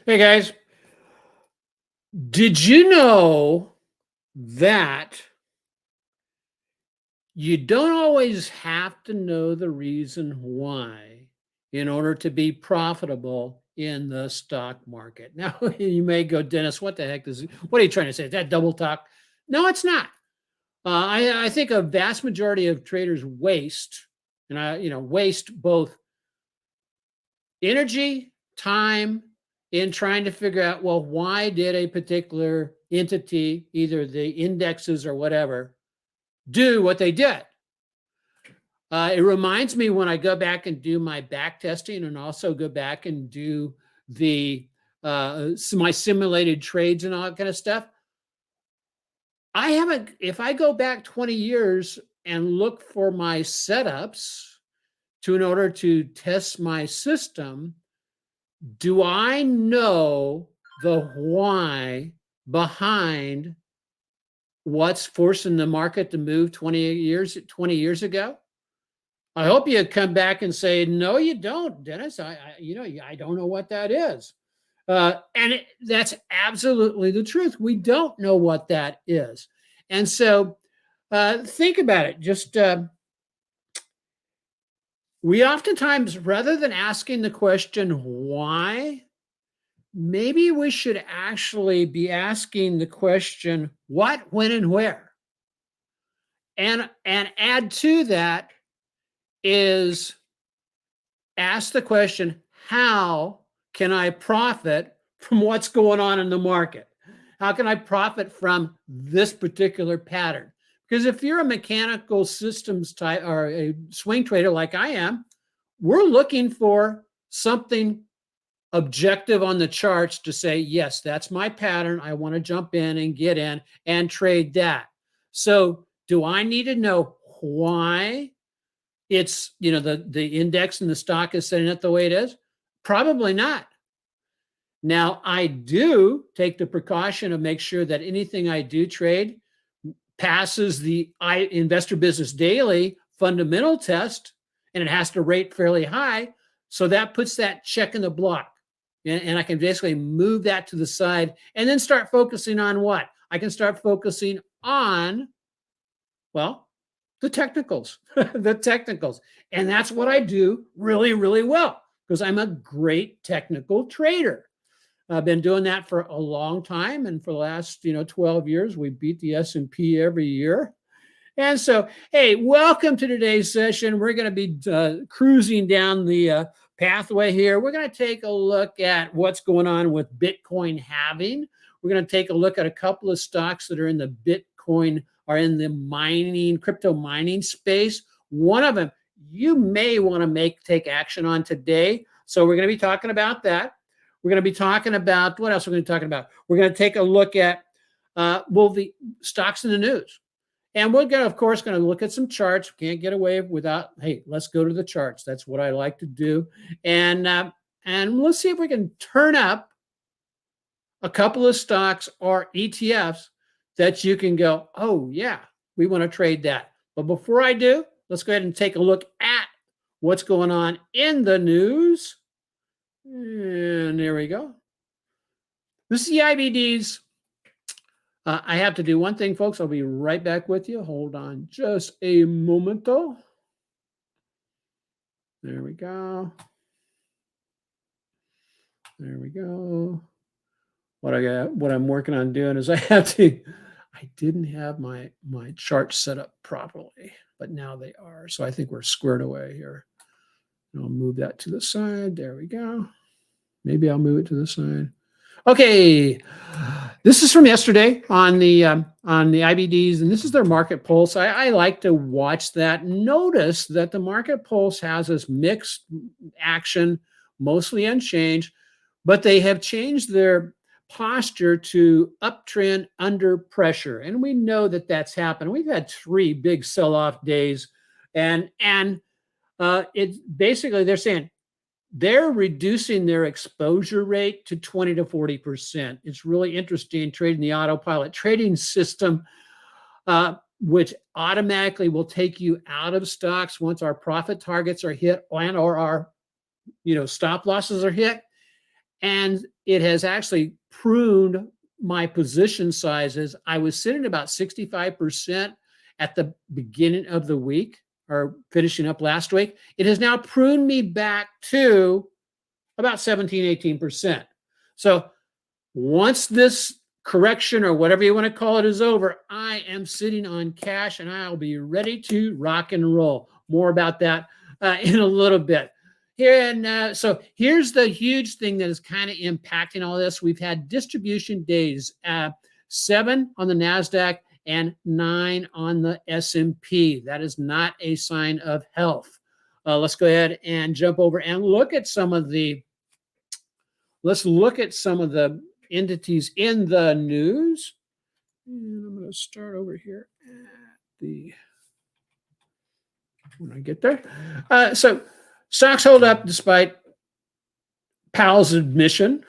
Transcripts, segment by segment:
Hey guys, did you know that you don't always have to know the reason why in order to be profitable in the stock market? Now, you may go, Dennis, what the heck what are you trying to say? Is that double talk? No, it's not. I think a vast majority of traders waste, and waste both energy, time in trying to figure out, well, why did a particular entity, either the indexes or whatever, do what they did? It reminds me when I go back and do my back testing and also go back and do the my simulated trades and all that kind of stuff. If I go back 20 years and look for my setups in order to test my system, do I know the why behind what's forcing the market to move 20 years ago? I hope you come back and say, no, you don't, Dennis. I don't know what that is. That's absolutely the truth. We don't know what that is. And so think about it. Just we oftentimes, rather than asking the question why, maybe we should actually be asking the question what, when, and where. And add to that is ask the question, how can I profit from what's going on in the market? How can I profit from this particular pattern? Because if you're a mechanical systems type or a swing trader like I am, we're looking for something objective on the charts to say, yes, that's my pattern. I want to jump in and get in and trade that. So do I need to know why it's, the index and the stock is setting it the way it is? Probably not. Now, I do take the precaution of make sure that anything I do trade passes the Investor Business Daily fundamental test, and it has to rate fairly high. So that puts that check in the block. And I can basically move that to the side and then start focusing on what? I can start focusing on, well, the technicals, the technicals. And that's what I do really, really well because I'm a great technical trader. I've been doing that for a long time. And for the last, 12 years, we beat the S&P every year. And so, hey, welcome to today's session. We're going to be cruising down the pathway here. We're going to take a look at what's going on with Bitcoin halving. We're going to take a look at a couple of stocks that are in the Bitcoin or in the crypto mining space. One of them you may want to take action on today. So we're going to be talking about that. We're going to be talking about, what else we're going to be talking about? We're going to take a look at, the stocks in the news. And we're going to, of course, going to look at some charts. We can't get away without, hey, let's go to the charts. That's what I like to do. And let's see if we can turn up a couple of stocks or ETFs that you can go, oh, yeah, we want to trade that. But before I do, let's go ahead and take a look at what's going on in the news. And there we go. This is the IBDs. I have to do one thing, folks. I'll be right back with you. Hold on just a momento. There we go. There we go. What I'm working on doing is I didn't have my charts set up properly, but now they are. So I think we're squared away here. I'll move that to the side. There we go. Maybe I'll move it to the side. Okay, this is from yesterday on the IBDs, and this is their market pulse. I like to watch that. Notice that the market pulse has this mixed action, mostly unchanged, but they have changed their posture to uptrend under pressure, and we know that that's happened. We've had 3 big sell-off days, and it's basically they're saying they're reducing their exposure rate to 20 to 40%. It's really interesting trading the AutoPilot trading system, which automatically will take you out of stocks once our profit targets are hit and or our stop losses are hit. and it has actually pruned my position sizes. I was sitting about 65% at the beginning of the week or finishing up last week. It has now pruned me back to about 17, 18%. So once this correction or whatever you want to call it is over, I am sitting on cash and I'll be ready to rock and roll. More about that in a little bit. So here's the huge thing that is kind of impacting all this. We've had distribution days, 7 on the NASDAQ and 9 on the S&P. That is not a sign of health. Let's go ahead and jump over and look at some of the entities in the news. And I'm going to start over here when I get there. So stocks hold up despite Powell's admission.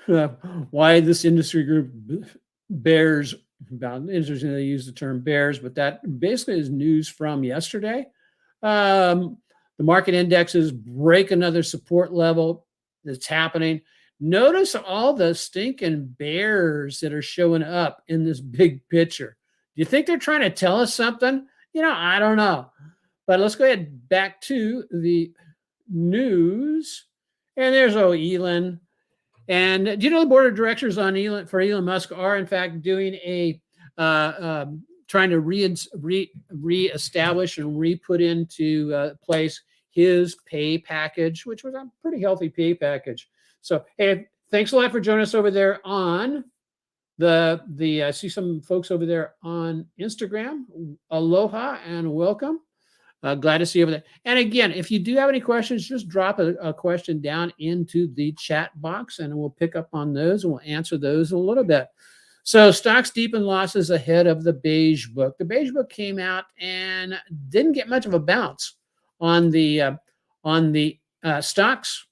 Why this industry group bears, interesting they use the term bears, but that basically is news from yesterday. The market indexes break another support level that's happening. Notice all the stinking bears that are showing up in this big picture. Do you think they're trying to tell us something? I don't know. But let's go ahead back to the news. And there's Elon. And do you know the board of directors on Elon Musk are in fact doing a trying to reestablish and re-put into place his pay package, which was a pretty healthy pay package. So, hey, thanks a lot for joining us over there on I see some folks over there on Instagram. Aloha and welcome. Glad to see you over there. And again, if you do have any questions, just drop a question down into the chat box and we'll pick up on those and we'll answer those in a little bit. So stocks deep in losses ahead of the beige book. The beige book came out and didn't get much of a bounce on the stocks.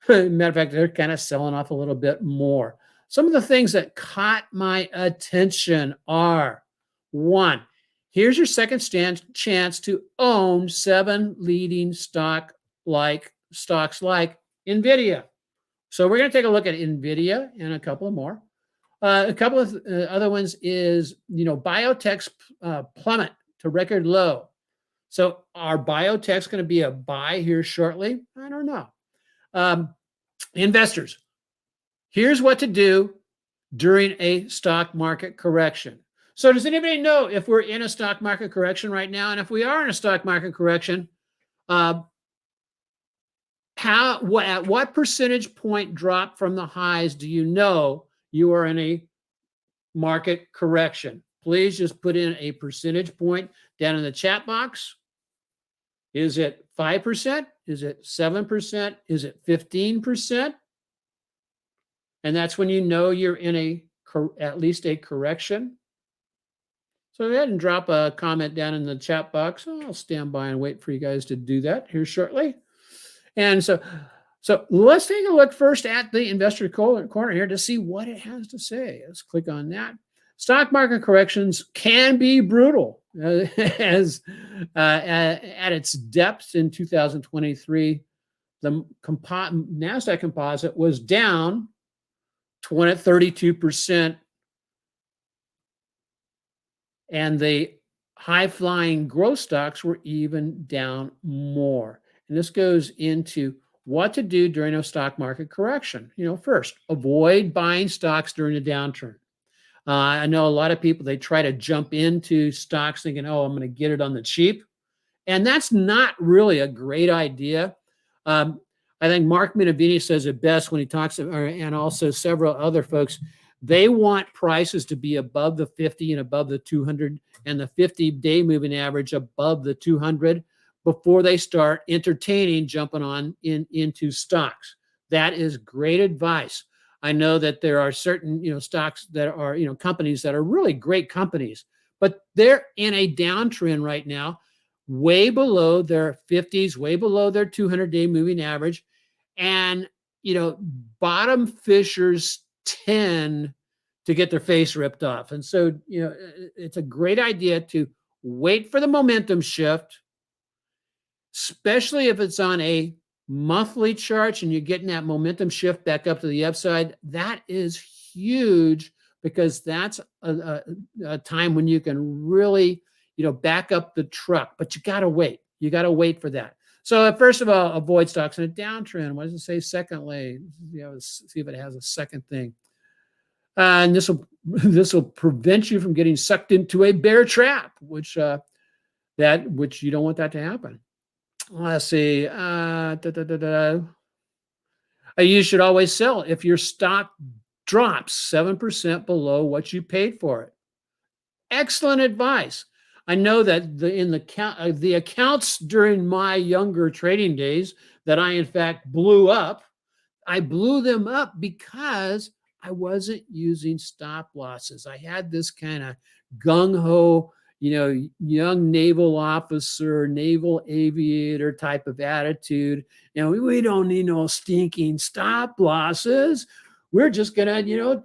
Matter of fact, they're kind of selling off a little bit more. Some of the things that caught my attention are, 1, here's your second chance to own 7 leading stocks like NVIDIA. So we're going to take a look at NVIDIA and a couple of more. A couple of other ones is, biotech's plummet to record low. So are biotechs going to be a buy here shortly? I don't know. Investors, here's what to do during a stock market correction. So does anybody know if we're in a stock market correction right now? And if we are in a stock market correction, at what percentage point drop from the highs do you know you are in a market correction? Please just put in a percentage point down in the chat box. Is it 5%? Is it 7%? Is it 15%? And that's when you know you're in at least a correction. So go ahead and drop a comment down in the chat box. I'll stand by and wait for you guys to do that here shortly. And so let's take a look first at the investor corner here to see what it has to say. Let's click on that. Stock market corrections can be brutal. At its depths in 2023, the NASDAQ composite was down 32%, and the high-flying growth stocks were even down more. And this goes into what to do during a stock market correction. First, avoid buying stocks during a downturn. I know a lot of people, they try to jump into stocks thinking, I'm going to get it on the cheap. And that's not really a great idea. I think Mark Minervini says it best when he talks, and also several other folks, they want prices to be above the 50 and above the 200 and the 50-day moving average above the 200 before they start entertaining jumping on into stocks. That is great advice. I know that there are certain, stocks that are, companies that are really great companies, but they're in a downtrend right now, way below their 50s, way below their 200-day moving average. And, bottom fishers tend to get their face ripped off. And so, it's a great idea to wait for the momentum shift, especially if it's on a monthly charts and you're getting that momentum shift back up to the upside, that is huge, because that's a time when you can really, back up the truck. But you got to wait. You got to wait for that. So first of all, avoid stocks in a downtrend. What does it say? Secondly, see if it has a second thing. And this will prevent you from getting sucked into a bear trap, which you don't want that to happen. Let's see. You should always sell if your stock drops 7% below what you paid for it. Excellent advice. I know that the accounts during my younger trading days that I in fact blew up, I blew them up because I wasn't using stop losses. I had this kind of gung-ho, young naval officer, naval aviator type of attitude. We don't need no stinking stop losses. We're just going to,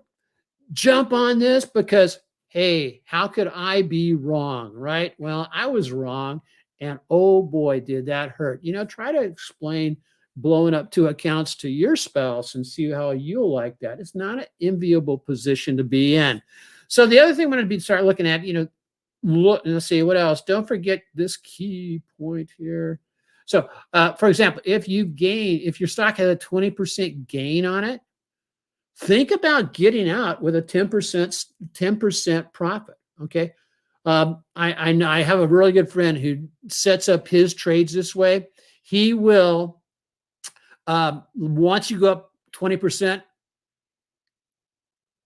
jump on this because, hey, how could I be wrong, right? Well, I was wrong. And oh boy, did that hurt. Try to explain blowing up 2 accounts to your spouse and see how you'll like that. It's not an enviable position to be in. So the other thing I'm going to start looking at, look, let's see what else. Don't forget this key point here. So, for example, if your stock has a 20% gain on it, think about getting out with a 10% profit. Okay. I have a really good friend who sets up his trades this way. He will, once you go up 20%,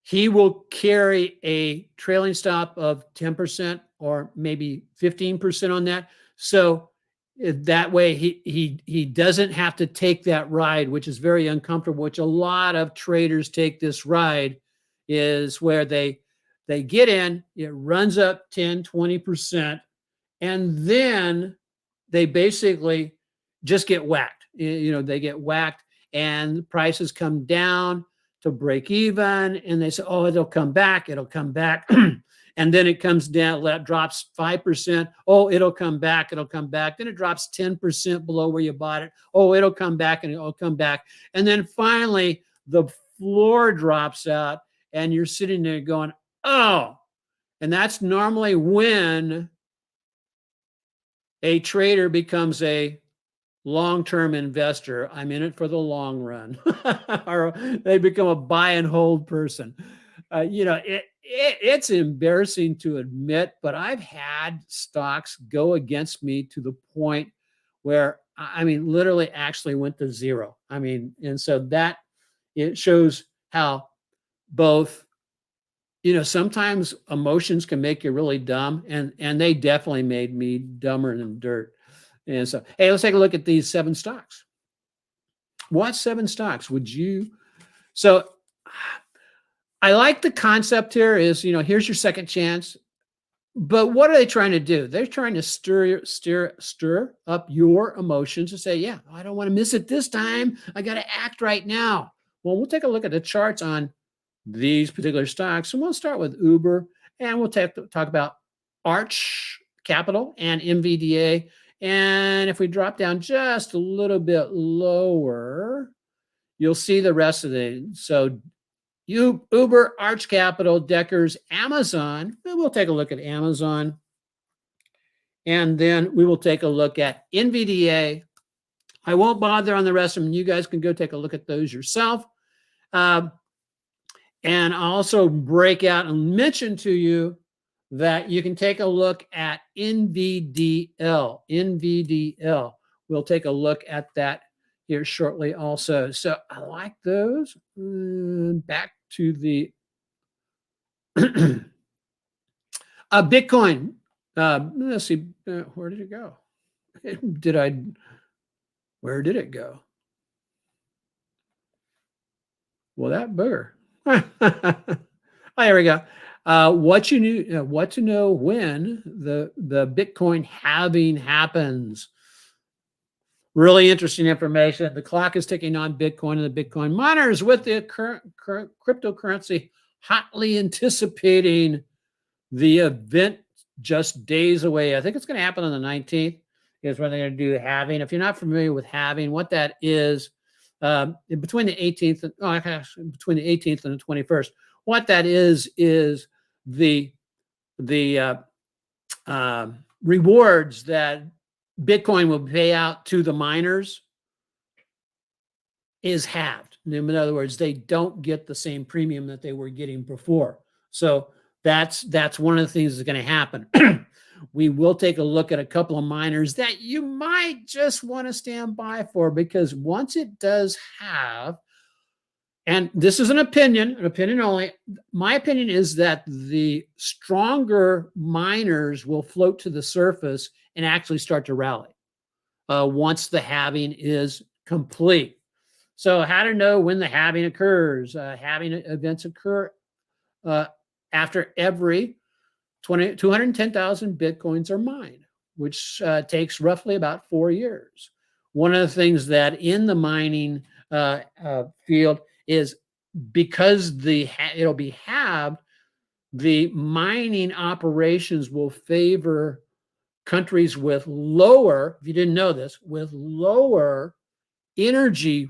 he will carry a trailing stop of 10% or maybe 15% on that. So that way he doesn't have to take that ride, which is very uncomfortable, which a lot of traders take this ride, is where they get in, it runs up 10, 20%, and then they basically just get whacked. They get whacked and the prices come down to break even, and they say, oh, it'll come back. And then it comes down, drops 5%. Oh, it'll come back. Then it drops 10% below where you bought it. Oh, it'll come back, and it'll come back. And then finally, the floor drops out, and you're sitting there going, oh. And that's normally when a trader becomes a long-term investor. I'm in it for the long run. Or they become a buy and hold person. It's embarrassing to admit, but I've had stocks go against me to the point where, literally actually went to zero. And so that it shows how both, sometimes emotions can make you really dumb, and they definitely made me dumber than dirt. And so, hey, let's take a look at these 7 stocks. What 7 stocks would you? So I like the concept here is, here's your second chance. But what are they trying to do? They're trying to stir up your emotions and say, yeah, I don't want to miss it this time. I got to act right now. Well, we'll take a look at the charts on these particular stocks. And we'll start with Uber, and we'll talk about Arch Capital and NVDA. And if we drop down just a little bit lower, you'll see the rest of the, so Uber, Arch Capital, Deckers, Amazon. We'll take a look at Amazon. And then we will take a look at NVDA. I won't bother on the rest of them. You guys can go take a look at those yourself. And I'll also break out and mention to you that you can take a look at NVDL. NVDL. We'll take a look at that here shortly also. So I like those. Back to the Bitcoin. Let's see. Where did it go? Where did it go? Well, that booger. Oh, here we go. What to know when the Bitcoin halving happens. Really interesting information. The clock is ticking on Bitcoin and the Bitcoin miners, with the current cryptocurrency hotly anticipating the event just days away. I think it's going to happen on the 19th. is when they're going to do halving. If you're not familiar with halving, what that is, between the 18th and between the 18th and the 21st, what that is the rewards that Bitcoin will pay out to the miners is halved. In other words, they don't get the same premium that they were getting before. So that's one of the things that's going to happen. We will take a look at a couple of miners that you might just want to stand by for, because once it does have, and this is an opinion only, my opinion is that the stronger miners will float to the surface and actually start to rally once the halving is complete. So how to know when the halving occurs? Halving events occur after every 210,000 Bitcoins are mined, which takes roughly about 4 years. One of the things that in the mining field is, because it'll be halved, the mining operations will favor countries with lower, if you didn't know this, with lower energy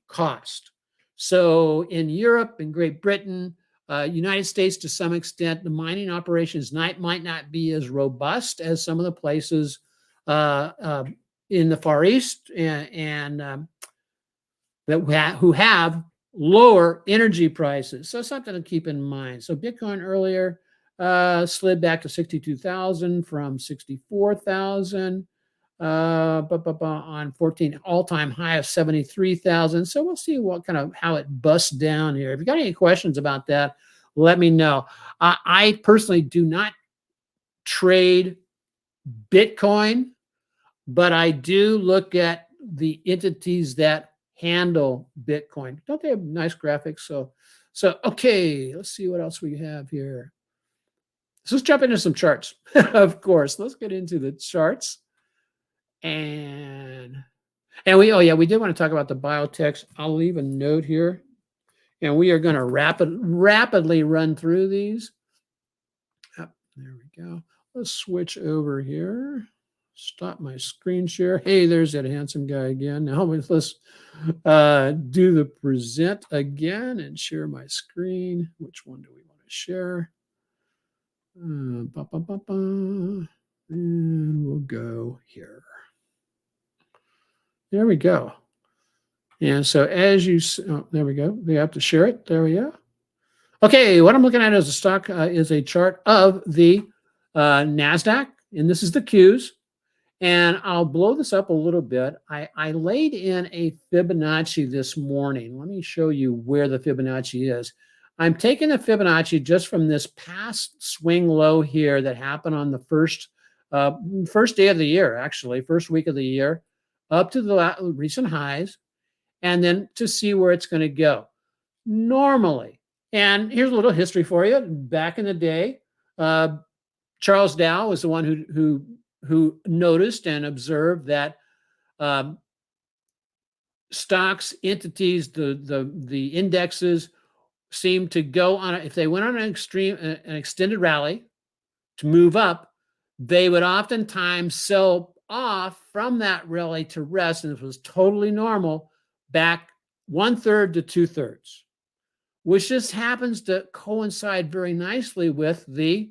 cost. So in Europe and Great Britain, United States, to some extent, the mining operations might not be as robust as some of the places in the Far East and who have lower energy prices. So something to keep in mind. So Bitcoin earlier slid back to 62,000 from 64,000 on 14, all-time high of 73,000. So we'll see how it busts down here. If you got any questions about that, let me know. I personally do not trade Bitcoin, but I do look at the entities that handle Bitcoin. Don't they have nice graphics? So okay, let's see what else we have here. So let's jump into some charts. Of course, let's get into the charts. And we did want to talk about the biotechs. I'll leave a note here, and we are going to rapidly run through these. Oh, there we go. Let's switch over here. Stop my screen share. Hey, there's that handsome guy again. Now let's do the present again and share my screen. Which one do we want to share? And we'll go here. There we go. And so as you, there we go. We have to share it. There we go. Okay, what I'm looking at as a stock is a chart of the NASDAQ, and this is the Qs. And I'll blow this up a little bit. I laid in a Fibonacci this morning. Let me show you where the Fibonacci is. I'm taking the Fibonacci just from this past swing low here that happened on the first day of the year, actually, first week of the year, up to the recent highs, and then to see where it's going to go. Normally, and here's a little history for you. Back in the day, Charles Dow was the one who noticed and observed that stocks, entities, the indexes seem to go on, if they went on an extended rally to move up, they would oftentimes sell off from that rally to rest, and it was totally normal, back 1/3 to 2/3, which just happens to coincide very nicely with the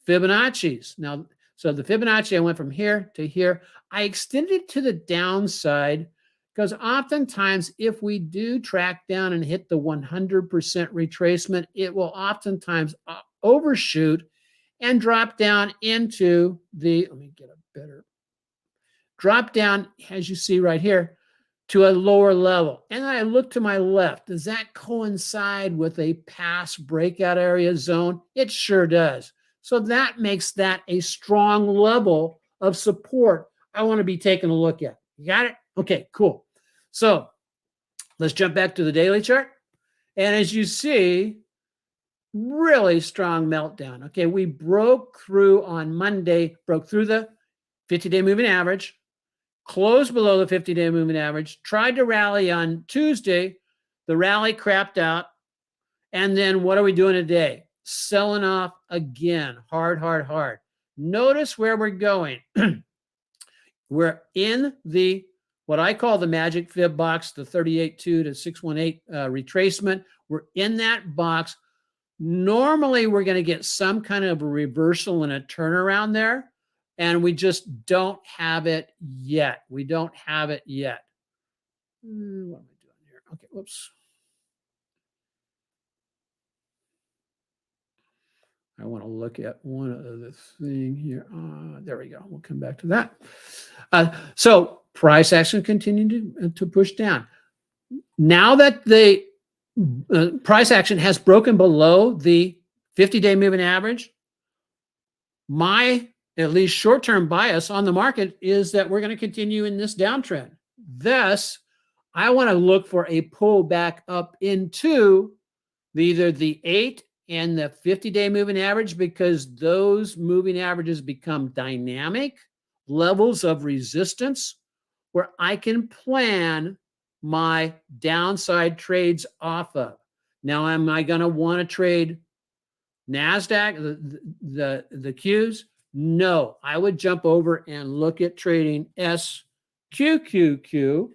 Fibonacci's. Now, so the Fibonacci, I went from here to here. I extended it to the downside because oftentimes if we do track down and hit the 100% retracement, it will oftentimes overshoot and drop down into the, let me get a better, drop down, as you see right here, to a lower level. And I look to my left. Does that coincide with a past breakout area zone? It sure does. So that makes that a strong level of support I want to be taking a look at. You got it? Okay, cool. So let's jump back to the daily chart. And as you see, really strong meltdown. Okay, we broke through on Monday, broke through the 50-day moving average, closed below the 50-day moving average, tried to rally on Tuesday. The rally crapped out. And then what are we doing today? Selling off again, hard. Notice where we're going. We're in the, what I call the magic fib box, the 38.2 to 618 retracement. We're in that box. Normally, we're going to get some kind of a reversal and a turnaround there, and we just don't have it yet. We don't have it yet. What am I doing here? Okay, whoops. I want to look at one other thing here. There we go. We'll come back to that. So price action continued to push down. Now that the price action has broken below the 50-day moving average, my at least short-term bias on the market is that we're going to continue in this downtrend. Thus, I want to look for a pullback up into either the 8 and the 50-day moving average, because those moving averages become dynamic levels of resistance where I can plan my downside trades off of. Now, am I going to want to trade NASDAQ, the Qs? No, I would jump over and look at trading SQQQ,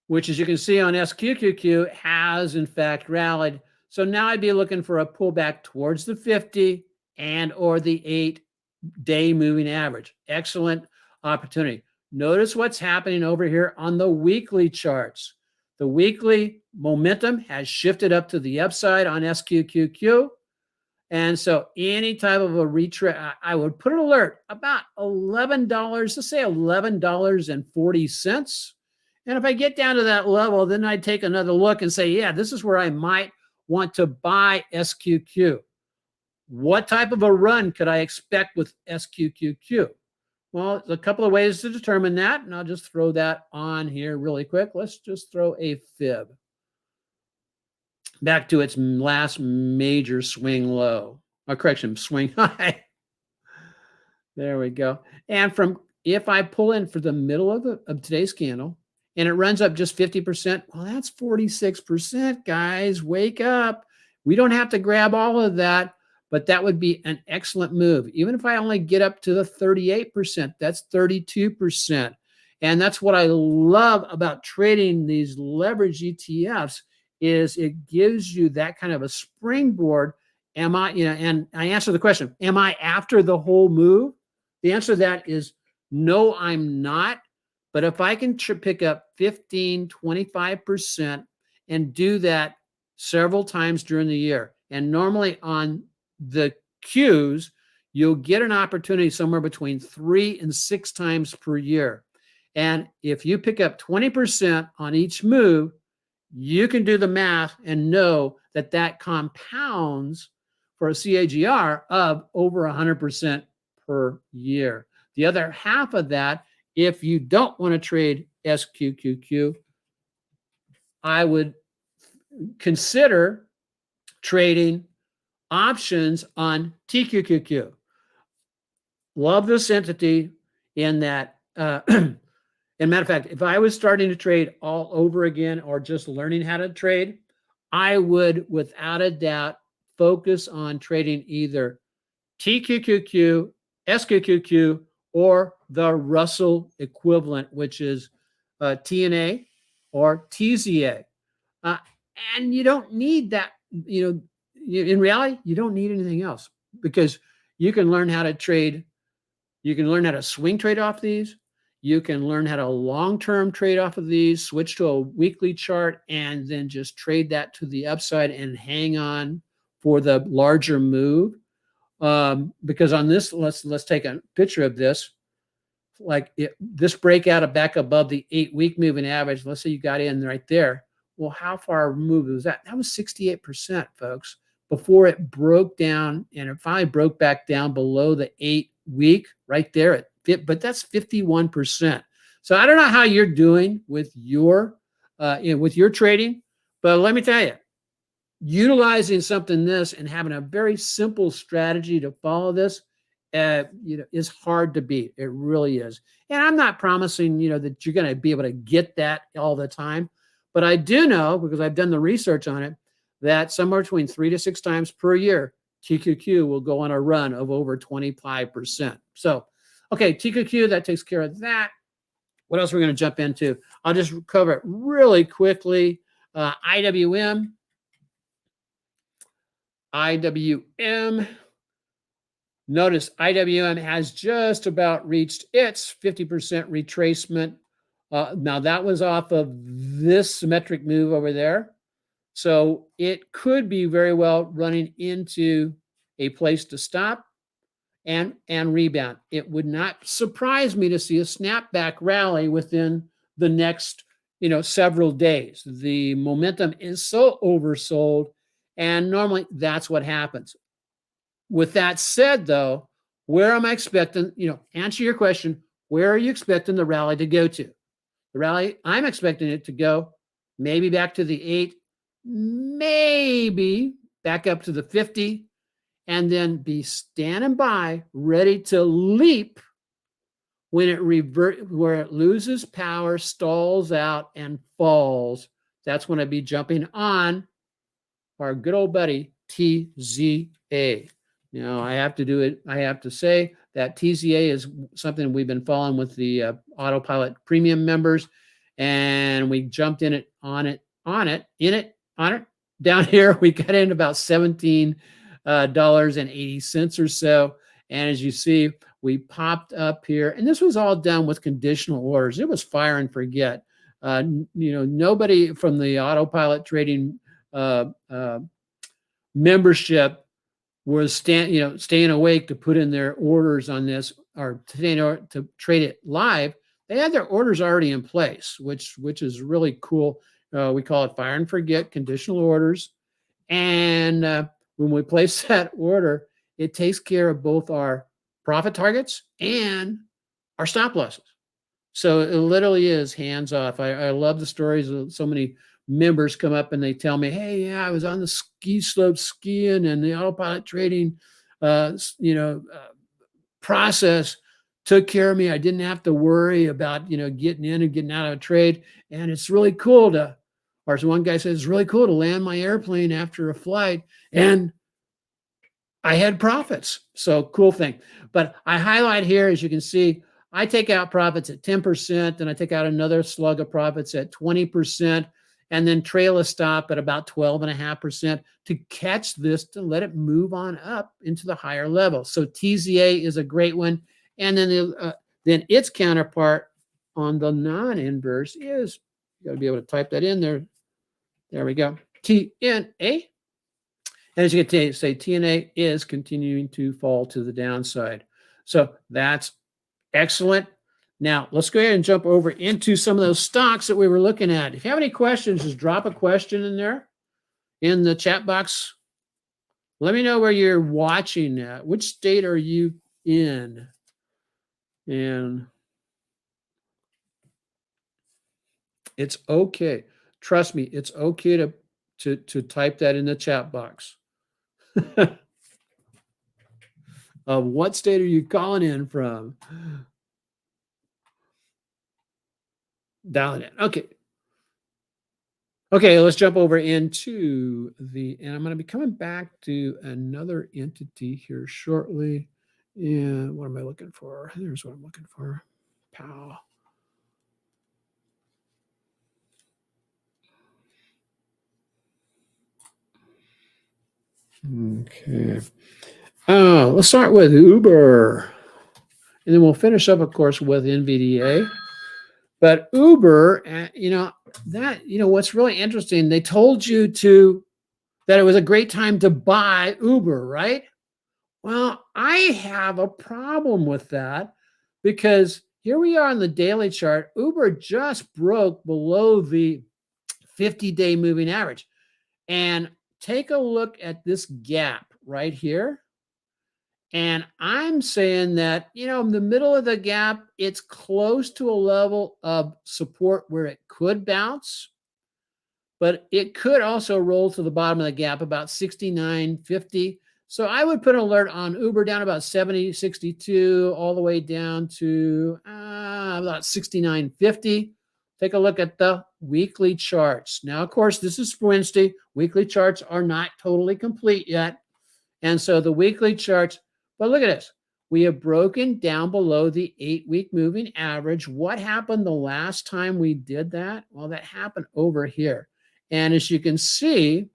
which, as you can see on SQQQ, has in fact rallied. So now I'd be looking for a pullback towards the 50 and or the 8-day moving average. Excellent opportunity. Notice what's happening over here on the weekly charts. The weekly momentum has shifted up to the upside on SQQQ. And so any type of a retrace, I would put an alert about $11, let's say $11.40. And if I get down to that level, then I'd take another look and say, yeah, this is where I might want to buy SQQ. What type of a run could I expect with SQQQ? Well, there's a couple of ways to determine that, and I'll just throw that on here really quick. Let's just throw a fib back to its last major swing low, or correction, swing high. There we go. And from, if I pull in for the middle of today's candle and it runs up just 50%, well, that's 46%, guys. Wake up. We don't have to grab all of that, but that would be an excellent move. Even if I only get up to the 38%, that's 32%. And that's what I love about trading these leverage ETFs, is it gives you that kind of a springboard. Am I, and I answer the question, am I after the whole move? The answer to that is no, I'm not. But if I can pick up 15, 25% and do that several times during the year, and normally on the Qs, you'll get an opportunity somewhere between 3 and 6 times per year. And if you pick up 20% on each move, you can do the math and know that that compounds for a CAGR of over 100% per year. The other half of that, if you don't want to trade SQQQ, I would consider trading options on TQQQ. Love this entity in that, and matter of fact, if I was starting to trade all over again or just learning how to trade, I would, without a doubt, focus on trading either TQQQ, SQQQ, or the Russell equivalent, which is TNA or TZA. And you don't need that, in reality, you don't need anything else, because you can learn how to trade. You can learn how to swing trade off these. You can learn how to long-term trade off of these, switch to a weekly chart, and then just trade that to the upside and hang on for the larger move. Because on this, let's take a picture of this. Like this breakout back above the 8-week moving average. Let's say you got in right there. Well, how far removed was that? That was 68%, folks, before it broke down, and it finally broke back down below the 8-week right there. But that's 51%. So I don't know how you're doing with your trading, but let me tell you, utilizing something this and having a very simple strategy to follow this, is hard to beat. It really is. And I'm not promising, that you're going to be able to get that all the time, but I do know, because I've done the research on it, that somewhere between 3 to 6 times per year, TQQ will go on a run of over 25%. So Okay, TQQQ, that takes care of that. What else are we going to jump into? I'll just cover it really quickly. IWM. Notice IWM has just about reached its 50% retracement. Now that was off of this symmetric move over there. So it could be very well running into a place to stop and rebound. It would not surprise me to see a snapback rally within the next, several days. The momentum is so oversold, and normally that's what happens. With that said, though, where am I expecting, answer your question, where are you expecting the rally to go to? The rally, I'm expecting it to go maybe back to the 8, maybe back up to the 50, and then be standing by, ready to leap when it where it loses power, stalls out, and falls. That's when I'd be jumping on our good old buddy TZA. I have to do it. I have to say that TZA is something we've been following with the AutoPilot Premium members, and we jumped in it, on it. Down here, we got in about $17.80 or so. And as you see, we popped up here, and this was all done with conditional orders. It was fire and forget. Nobody from the AutoPilot trading membership was staying awake to put in their orders on this, or to trade it live. They had their orders already in place, which is really cool. We call it fire and forget conditional orders. And when we place that order, it takes care of both our profit targets and our stop losses. So it literally is hands off. I love the stories of so many members come up and they tell me, hey, yeah, I was on the ski slope skiing, and the AutoPilot trading, process took care of me. I didn't have to worry about, getting in and getting out of a trade. And it's really cool to, or as one guy says, it's really cool to land my airplane after a flight, and I had profits. So cool thing. But I highlight here, as you can see, I take out profits at 10%, and I take out another slug of profits at 20%, and then trail a stop at about 12.5% to catch this, to let it move on up into the higher level. So TZA is a great one. And then then its counterpart on the non-inverse is, you got to be able to type that in there. There we go. TNA. And as you can say, TNA is continuing to fall to the downside. So that's excellent. Now, let's go ahead and jump over into some of those stocks that we were looking at. If you have any questions, just drop a question in there in the chat box. Let me know where you're watching at. Which state are you in? And it's okay. Trust me, it's okay to type that in the chat box. What state are you calling in from? Dial it in. Okay. Okay, let's jump over into and I'm going to be coming back to another entity here shortly. And what am I looking for? There's what I'm looking for. POW. Okay. Let's start with Uber. And then we'll finish up, of course, with NVDA. But Uber, what's really interesting, they told you that it was a great time to buy Uber, right? Well, I have a problem with that, because here we are on the daily chart. Uber just broke below the 50-day moving average. And take a look at this gap right here. And I'm saying that, in the middle of the gap, it's close to a level of support where it could bounce, but it could also roll to the bottom of the gap about 69.50. So I would put an alert on Uber down about 70.62 all the way down to about 69.50. Take a look at the weekly charts. Now, of course, this is Wednesday. Weekly charts are not totally complete yet. And so the weekly charts, but look at this. We have broken down below the 8-week moving average. What happened the last time we did that? Well, that happened over here. And as you can see,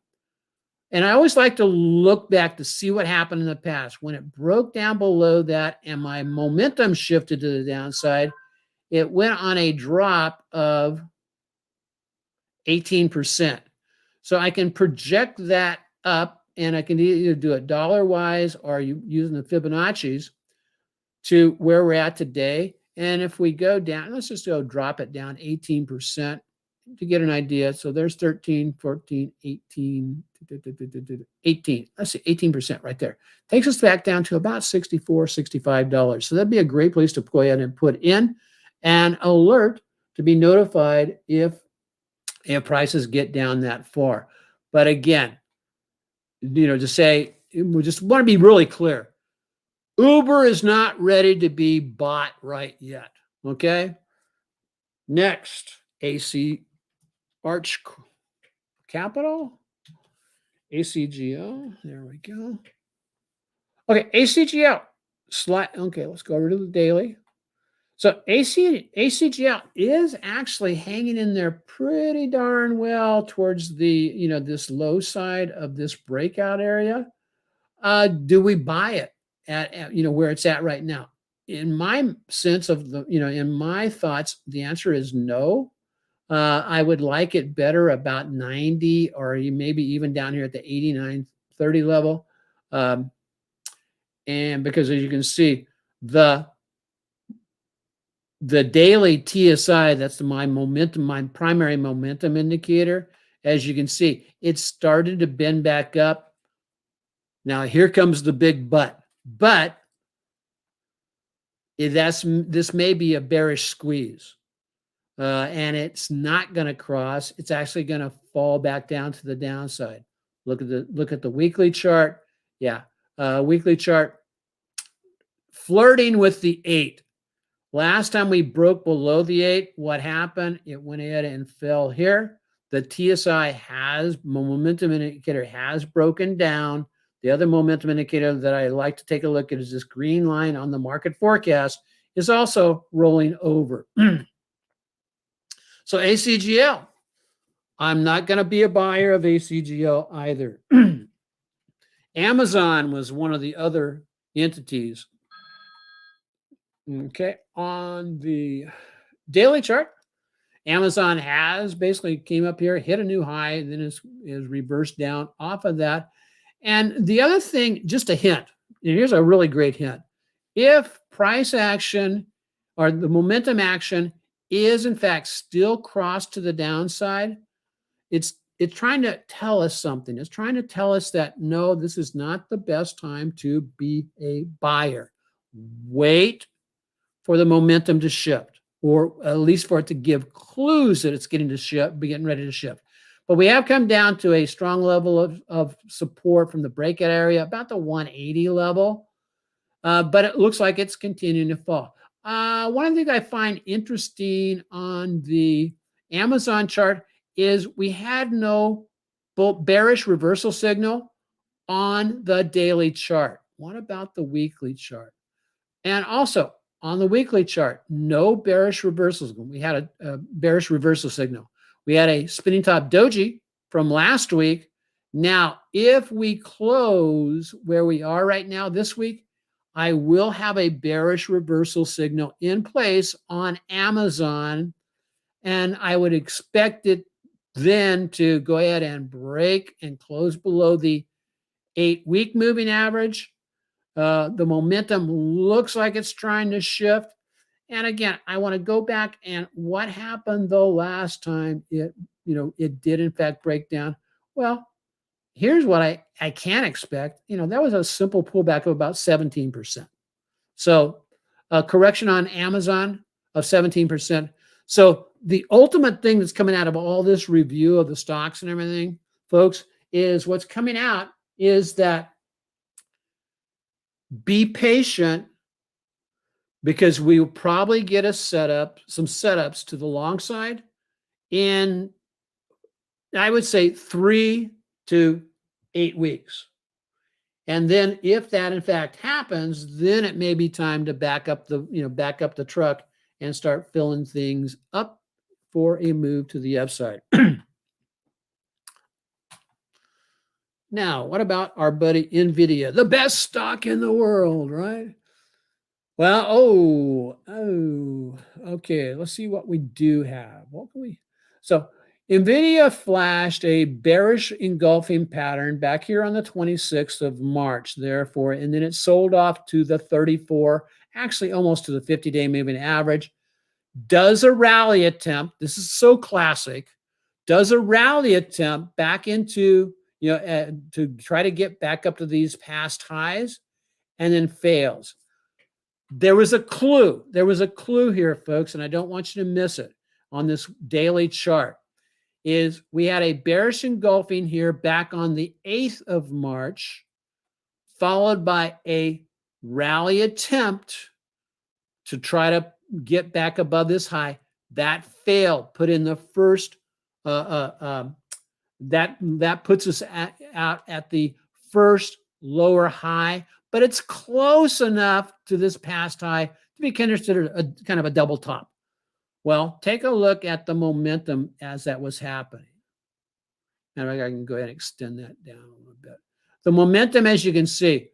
and I always like to look back to see what happened in the past. When it broke down below that and my momentum shifted to the downside, it went on a drop of 18%. So I can project that up, and I can either do it dollar-wise or using the Fibonacci's to where we're at today. And if we go down, let's just go drop it down 18% to get an idea. So there's 13, 14, 18, 18. Let's see, 18% right there. Takes us back down to about $64, $65. So that'd be a great place to go ahead and put in an alert to be notified if prices get down that far. But again, to say, we just want to be really clear. Uber is not ready to be bought right yet. Okay. Next, AC Arch Capital, ACGL. There we go. Okay, ACGL. Okay, let's go over to the daily. So ACGL is actually hanging in there pretty darn well towards the, this low side of this breakout area. Do we buy it at where it's at right now? In my sense of in my thoughts, the answer is no. I would like it better about 90 or maybe even down here at the 89.30 level. And because as you can see, the daily TSI, that's my momentum, my primary momentum indicator. As you can see, it started to bend back up. Now here comes the big but. But this may be a bearish squeeze. And it's not going to cross. It's actually going to fall back down to the downside. Look at the weekly chart. Yeah, weekly chart flirting with the 8. Last time we broke below the 8, what happened? It went ahead and fell here. The TSI momentum indicator has broken down. The other momentum indicator that I like to take a look at is this green line on the market forecast is also rolling over. So ACGL, I'm not going to be a buyer of ACGL either. Amazon was one of the other entities. Okay, on the daily chart, Amazon has basically came up here, hit a new high, and then is reversed down off of that. And the other thing, just a hint, and here's a really great hint. If price action or the momentum action is in fact still crossed to the downside, it's trying to tell us something. It's trying to tell us that no, this is not the best time to be a buyer. Wait for the momentum to shift, or at least for it to give clues that it's getting ready to shift. But we have come down to a strong level of support from the breakout area, about the 180 level. But it looks like it's continuing to fall. One of the things I find interesting on the Amazon chart is we had no bearish reversal signal on the daily chart. What about the weekly chart? And also on the weekly chart, no bearish reversals. We had a bearish reversal signal. We had a spinning top doji from last week. Now, if we close where we are right now this week, I will have a bearish reversal signal in place on Amazon, and I would expect it then to go ahead and break and close below the 8-week moving average. The momentum looks like it's trying to shift. And again, I want to go back and what happened though last time it did in fact break down. Well, here's what I can expect. That was a simple pullback of about 17%. So a correction on Amazon of 17%. So the ultimate thing that's coming out of all this review of the stocks and everything, folks, is what's coming out is that be patient, because we will probably get some setups to the long side in, I would say, 3 to 8 weeks. And then if that in fact happens, then it may be time to back up the truck and start filling things up for a move to the upside. Now, what about our buddy NVIDIA, the best stock in the world, right? Well, okay. Let's see what we do have. What can we? So, NVIDIA flashed a bearish engulfing pattern back here on the 26th of March, therefore, and then it sold off to the 34, actually almost to the 50-day moving average. Does a rally attempt, this is so classic, does a rally attempt back into, to try to get back up to these past highs and then fails. There was a clue. There was a clue here, folks, and I don't want you to miss it on this daily chart. Is we had a bearish engulfing here back on the 8th of March, followed by a rally attempt to try to get back above this high. That failed. Put in the first, that puts us out at the first lower high, but it's close enough to this past high to be considered a kind of a double top. Well, take a look at the momentum as that was happening. And I can go ahead and extend that down a little bit. The momentum, as you can see,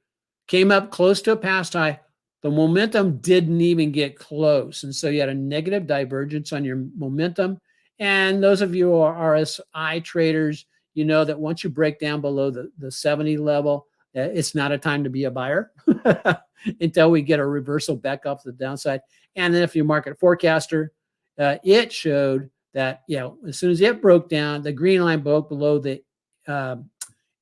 came up close to a past high. The momentum didn't even get close. And so you had a negative divergence on your momentum. And those of you who are RSI traders, you know that once you break down below the 70 level, it's not a time to be a buyer until we get a reversal back up to the downside. And then if you're a market forecaster, it showed that, as soon as it broke down, the green line broke below the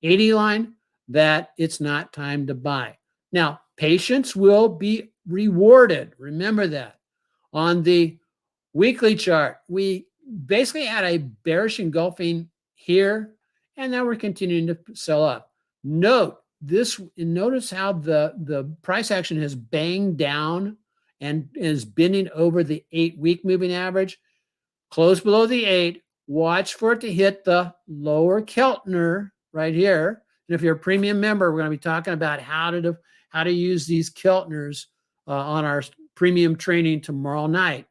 80 line, that it's not time to buy. Now, patience will be rewarded. Remember that. On the weekly chart, we basically had a bearish engulfing here, and now we're continuing to sell up. Notice how the price action has banged down and is bending over the 8-week moving average. Close below the 8. Watch for it to hit the lower Keltner right here. And if you're a premium member, we're going to be talking about how to use these Keltners on our premium training tomorrow night.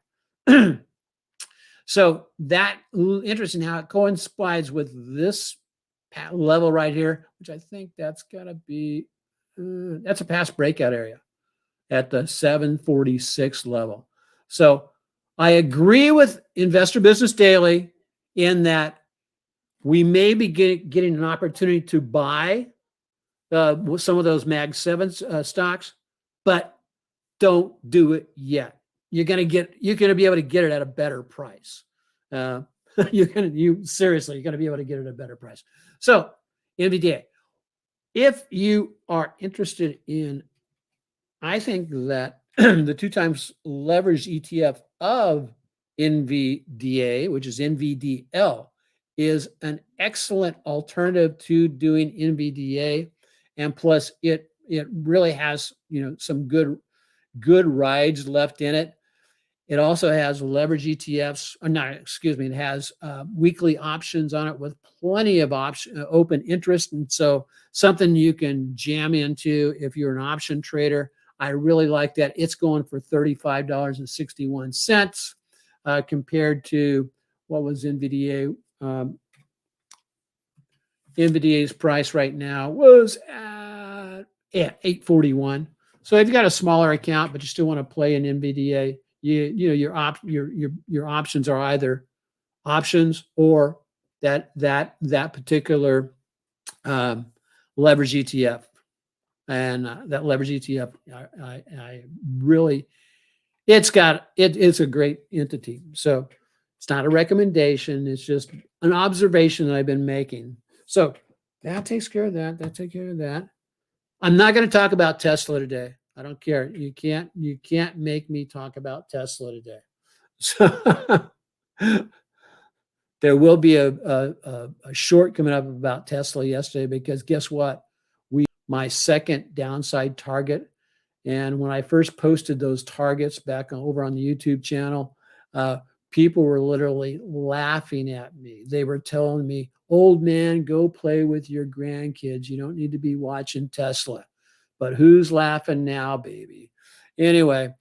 So that interesting how it coincides with this level right here, which I think that's got to be that's a past breakout area at the 746 level. So I agree with Investor Business Daily in that we may be getting an opportunity to buy some of those Mag 7 stocks, but don't do it yet. You're going to be able to get it at a better price. You're going to be able to get it at a better price. So NVDA, if you are interested in, I think that the 2 times leveraged ETF of NVDA, which is NVDL, is an excellent alternative to doing NVDA. And plus it really has, some good rides left in it. It also has leverage ETFs, it has weekly options on it with plenty of open interest. And so something you can jam into if you're an option trader. I really like that. It's going for $35.61 compared to what was NVDA. NVDA's price right now was at $8.41. So if you've got a smaller account, but you still want to play in NVDA, your options are either options or that particular leverage ETF. And that leverage ETF, I really, it's a great entity. So it's not a recommendation. It's just an observation that I've been making. So that takes care of that. That takes care of that. I'm not going to talk about Tesla today. I don't care. You can't make me talk about Tesla today. So there will be a short coming up about Tesla yesterday, because guess what? My second downside target. And when I first posted those targets back over on the YouTube channel, people were literally laughing at me. They were telling me, old man, go play with your grandkids. You don't need to be watching Tesla. But who's laughing now, baby? Anyway,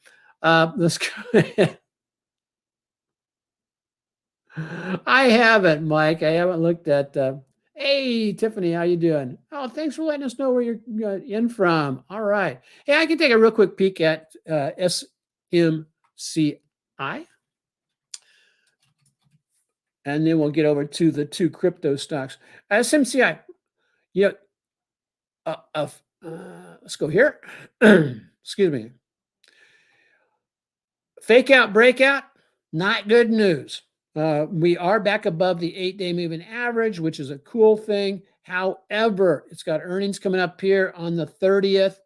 let's go ahead. I haven't, Mike. I haven't looked at. Hey, Tiffany, how you doing? Oh, thanks for letting us know where you're in from. All right. Hey, I can take a real quick peek at SMCI, and then we'll get over to the two crypto stocks. SMCI. Yeah. Let's go here. Excuse me. Fake out, breakout. Not good news. We are back above the 8-day moving average, which is a cool thing. However, it's got earnings coming up here on the 30th.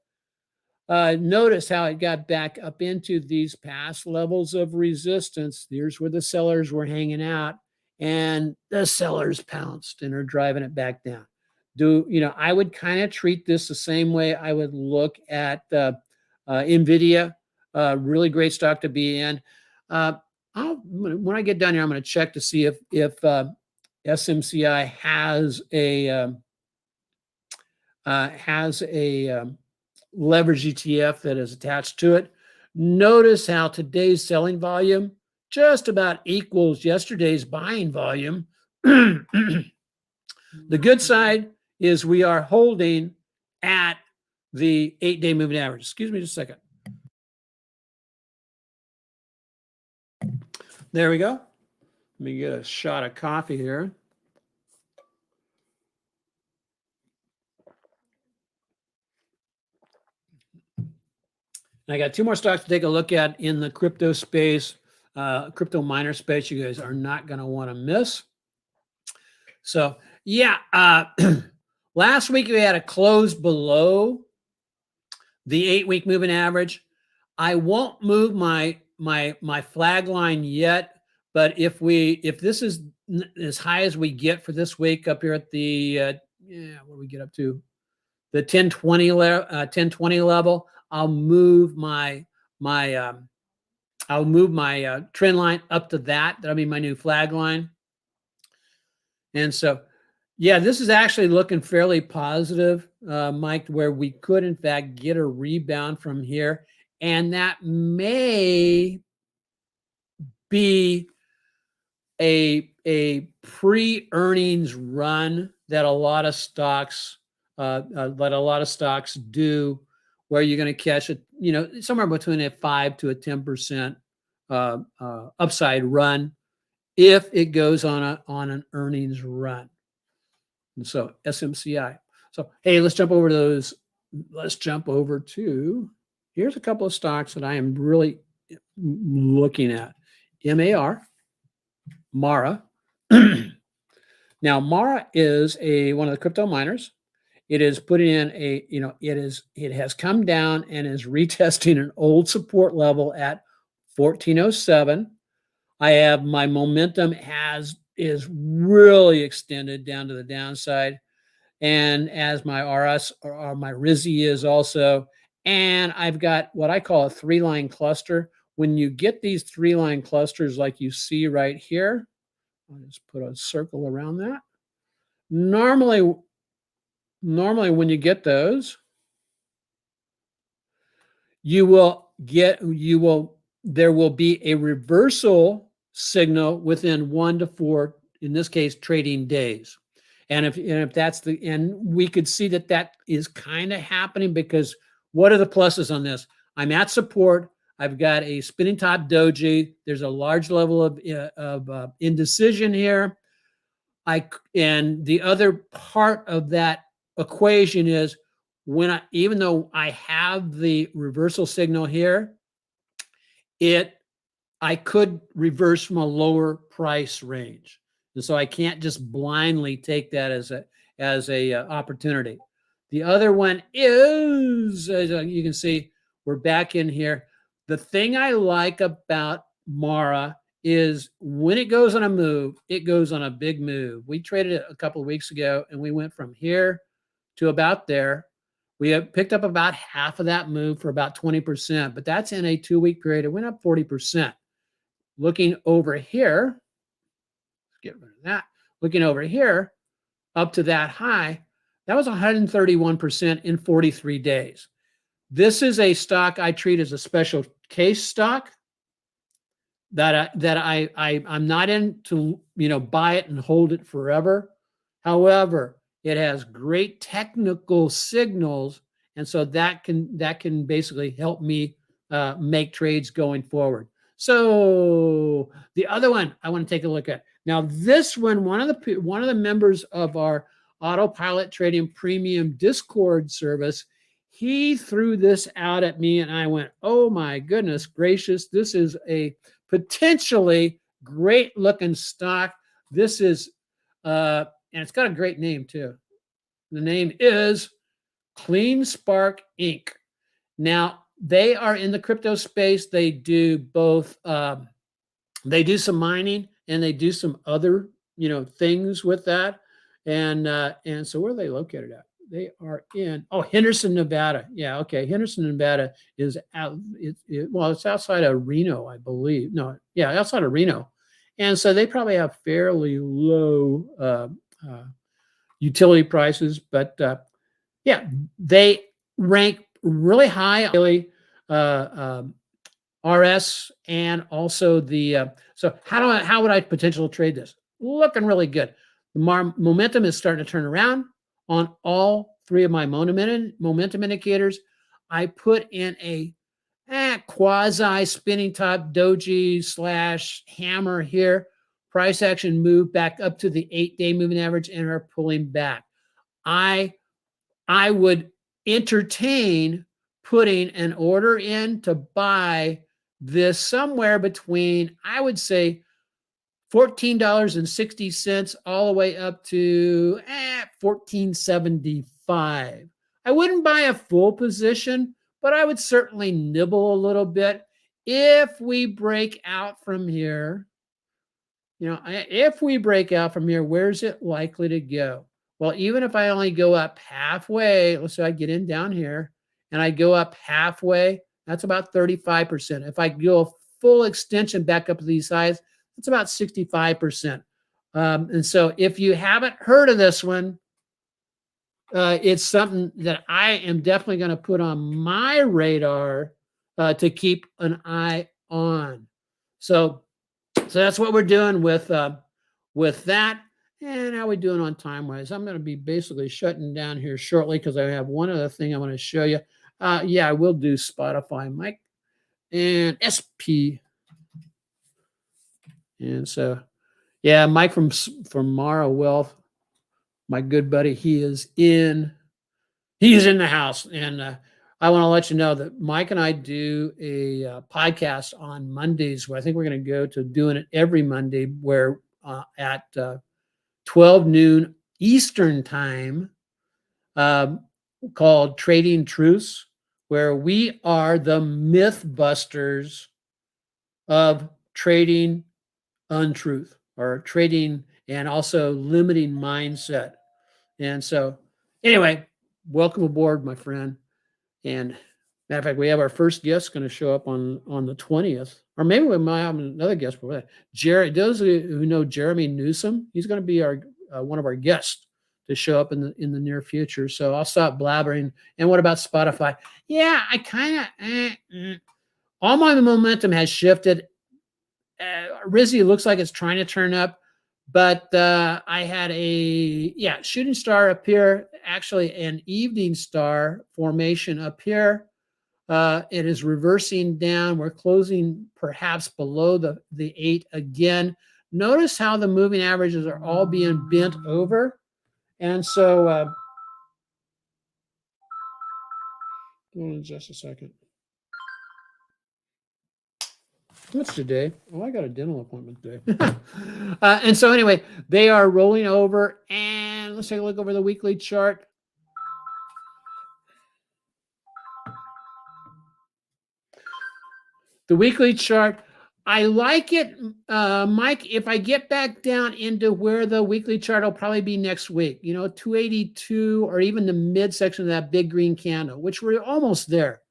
Notice how it got back up into these past levels of resistance. Here's where the sellers were hanging out, and the sellers pounced and are driving it back down. I would kind of treat this the same way I would look at NVDA. Really great stock to be in. When I get down here, I'm going to check to see if SMCI has a leverage ETF that is attached to it. Notice how today's selling volume just about equals yesterday's buying volume. The good side is we are holding at the 8-day moving average. Excuse me just a second. There we go. Let me get a shot of coffee here. I got two more stocks to take a look at in the crypto space, crypto miner space. You guys are not going to want to miss. So, yeah, last week we had a close below the 8-week moving average. I won't move my flag line yet, but if this is as high as we get for this week up here at the what do we get up to? The 1020 level, I'll move my trend line up to that. That'll be my new flag line. And so, yeah, this is actually looking fairly positive, Mike, where we could, in fact, get a rebound from here. And that may be a pre-earnings run that a lot of stocks do, where you're going to catch it, somewhere between a 5 to a 10% upside run if it goes on an earnings run. And so SMCI. So hey, let's jump over to those. Let's jump over to, here's a couple of stocks that I am really looking at. Mara. Now, Mara is one of the crypto miners. It is putting in it has come down and is retesting an old support level at 1407. I have my momentum is really extended down to the downside, and as my RS or my RISI is also, and I've got what I call a 3-line cluster. When you get these 3-line clusters like you see right here, I'll just put a circle around that. Normally when you get those, there will be a reversal signal within 1 to 4, in this case, trading days. And if that's and we could see that is kind of happening, because what are the pluses on this? I'm at support. I've got a spinning top doji. There's a large level of indecision here. And the other part of that equation is even though I have the reversal signal here, I could reverse from a lower price range. And so I can't just blindly take that as a opportunity. The other one is, as you can see, we're back in here. The thing I like about Mara is when it goes on a move, it goes on a big move. We traded it a couple of weeks ago, and we went from here to about there. We have picked up about half of that move for about 20%, but that's in a 2-week period. It went up 40%. looking over here, get rid of that, looking over here up to that high, that was 131% in 43 days. This is a stock I treat as a special case stock that I'm not in to, you know, buy it and hold it forever. However, it has great technical signals, and so that can basically help me make trades going forward. So the other one I want to take a look at now. This one of the members of our AutoPilot Trading Premium Discord service, he threw this out at me, and I went, "Oh my goodness gracious! This is a potentially great looking stock." This is, and it's got a great name too. The name is Clean Spark Inc. Now, they are in the crypto space. They do both, they do some mining and they do some other, you know, things with that. And so where are they located at? They are in, Henderson, Nevada. Yeah, okay. Henderson, Nevada is out, well, it's outside of Reno, I believe. No, yeah, outside of Reno. And so they probably have fairly low utility prices, but yeah, they rank really high, really RS, and also the, so how would I potentially trade this? Looking really good. The momentum is starting to turn around on all three of my momentum indicators. I put in a quasi spinning top doji / hammer here. Price action moved back up to the 8-day moving average and are pulling back. I would entertain putting an order in to buy this somewhere between, I would say, $14.60 all the way up to $14.75. I wouldn't buy a full position, but I would certainly nibble a little bit. If we break out from here, you know, if we break out from here, where's it likely to go? Well, even if I only go up halfway, let's say I get in down here and I go up halfway, that's about 35%. If I go full extension back up to these highs, it's about 65%. And so if you haven't heard of this one, it's something that I am definitely going to put on my radar to keep an eye on. So that's what we're doing with that. And how are we doing on time-wise? I'm going to be basically shutting down here shortly because I have one other thing I want to show you. Yeah, I will do Spotify, Mike, and SP. And so, yeah, Mike from Mara Wealth, my good buddy, he's in the house. And I want to let you know that Mike and I do a podcast on Mondays, where I think we're going to go to doing it every Monday, where at 12 noon Eastern time, called Trading Truths, where we are the myth busters of trading untruth, or trading and also limiting mindset. And so anyway, welcome aboard, my friend. And matter of fact, we have our first guest going to show up on the 20th, or maybe we might have another guest for that. Jerry, those who know Jeremy Newsom, he's going to be our one of our guests to show up in the near future. So I'll stop blabbering. And what about Spotify? Yeah, I kind of all my momentum has shifted. Rizzy looks like it's trying to turn up, but I had a shooting star up here, actually an evening star formation up here. It is reversing down. We're closing perhaps below the 8 again. Notice how the moving averages are all being bent over. And so, hold on just a second. What's today? Oh, I got a dental appointment today. And so anyway, they are rolling over, and let's take a look over the weekly chart. The weekly chart, I like it, Mike. If I get back down into where the weekly chart will probably be next week, 282, or even the midsection of that big green candle, which we're almost there.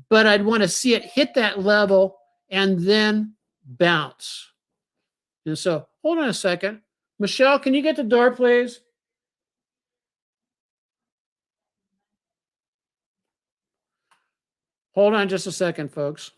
But I'd want to see it hit that level and then bounce. And so, hold on a second. Michelle, can you get the door, please? Hold on just a second, folks.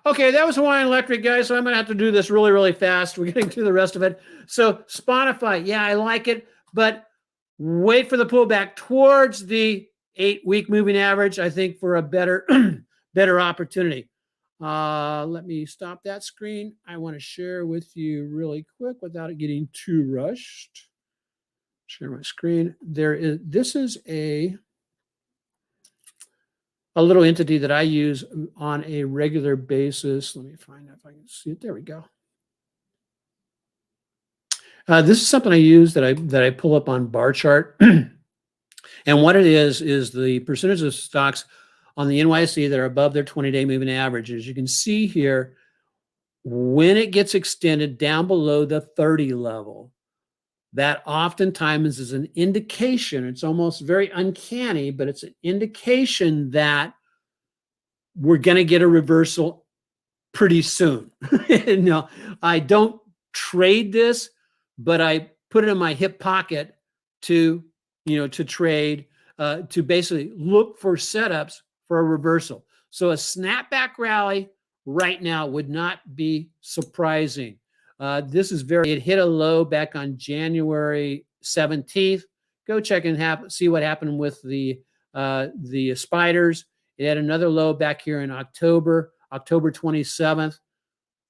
Okay, that was Hawaiian Electric, guys. So I'm going to have to do this really, really fast. We're getting through the rest of it. So Spotify, yeah, I like it, but wait for the pullback towards the 8-week moving average, I think, for a better, better opportunity. Let me stop that screen. I want to share with you really quick without it getting too rushed. Share my screen. This is a little entity that I use on a regular basis. Let me find out if I can see it. There we go. This is something I use that I pull up on bar chart. And what it is the percentage of stocks on the NYSE that are above their 20-day moving average. As you can see here, when it gets extended down below the 30 level, that oftentimes is an indication. It's almost very uncanny, but it's an indication that we're going to get a reversal pretty soon. No, I don't trade this, but I put it in my hip pocket to trade, to basically look for setups for a reversal. So a snapback rally right now would not be surprising. This is it hit a low back on January 17th. Go check and see what happened with the spiders. It had another low back here in October 27th.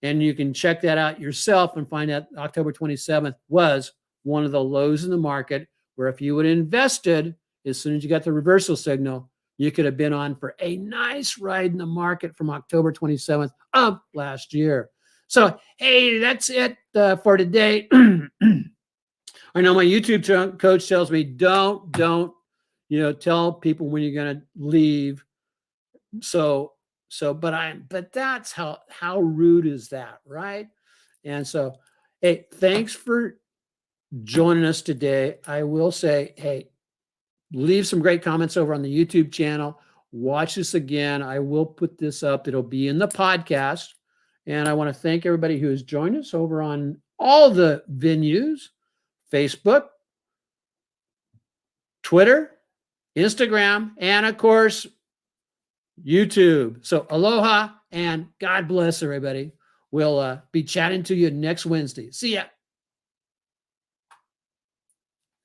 And you can check that out yourself and find out October 27th was one of the lows in the market, where if you would have invested as soon as you got the reversal signal, you could have been on for a nice ride in the market from October 27th of last year. So, hey, that's it for today. I know my YouTube coach tells me don't tell people when you're going to leave. But that's how rude is that, right? And so, hey, thanks for joining us today. I will say, hey, leave some great comments over on the YouTube channel. Watch this again. I will put this up. It'll be in the podcast. And I want to thank everybody who has joined us over on all the venues: Facebook, Twitter, Instagram, and of course, YouTube. So aloha and God bless everybody. We'll be chatting to you next Wednesday. See ya.